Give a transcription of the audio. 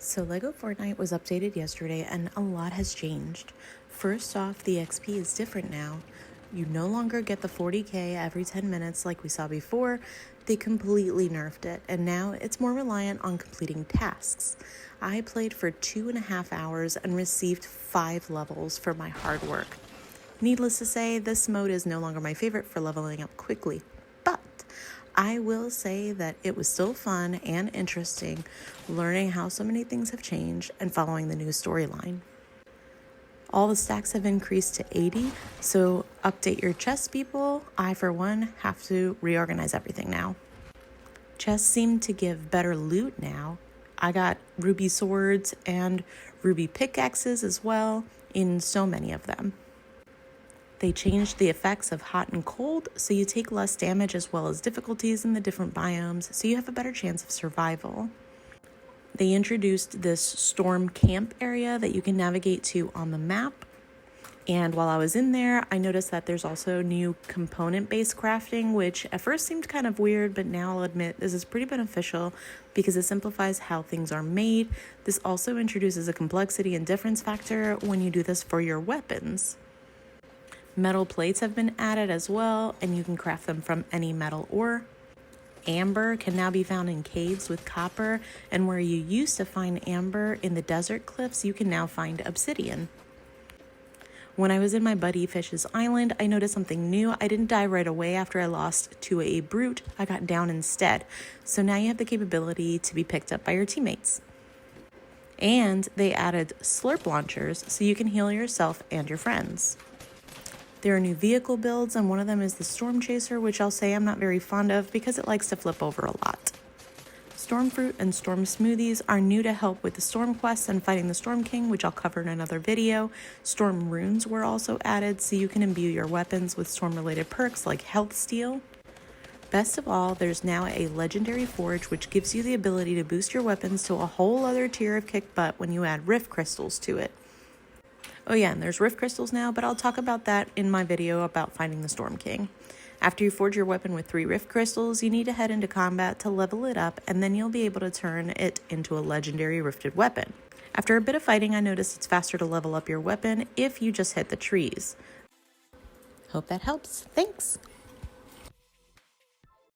So Lego Fortnite was updated yesterday and a lot has changed. First off, the XP is different now. You no longer get the 40k every 10 minutes like we saw before. They completely nerfed it, and now it's more reliant on completing tasks. I played for 2.5 hours and received 5 levels for my hard work. Needless to say, this mode is no longer my favorite for leveling up quickly, but I will say that it was still fun and interesting learning how so many things have changed and following the new storyline. All the stacks have increased to 80, so update your chest, people. I, for one, have to reorganize everything now. Chests seem to give better loot now. I got ruby swords and ruby pickaxes as well in so many of them. They changed the effects of hot and cold, so you take less damage as well as difficulties in the different biomes, so you have a better chance of survival. They introduced this storm camp area that you can navigate to on the map. And while I was in there, I noticed that there's also new component-based crafting, which at first seemed kind of weird, but now I'll admit this is pretty beneficial because it simplifies how things are made. This also introduces a complexity and difference factor when you do this for your weapons. Metal plates have been added as well, and you can craft them from any metal ore. Amber can now be found in caves with copper, and where you used to find amber in the desert cliffs, you can now find obsidian. When I was in my buddy Fish's island, I noticed something new. I didn't die right away after I lost to a brute. I got down instead. So now you have the capability to be picked up by your teammates. And they added slurp launchers so you can heal yourself and your friends. There are new vehicle builds, and one of them is the Storm Chaser, which I'll say I'm not very fond of because it likes to flip over a lot. Storm Fruit and Storm Smoothies are new to help with the Storm quests and fighting the Storm King, which I'll cover in another video. Storm Runes were also added, so you can imbue your weapons with storm-related perks like Health Steal. Best of all, there's now a Legendary Forge, which gives you the ability to boost your weapons to a whole other tier of kick butt when you add Rift Crystals to it. Oh yeah, and there's Rift Crystals now, but I'll talk about that in my video about finding the Storm King. After you forge your weapon with 3 Rift Crystals, you need to head into combat to level it up, and then you'll be able to turn it into a legendary rifted weapon. After a bit of fighting, I noticed it's faster to level up your weapon if you just hit the trees. Hope that helps. Thanks!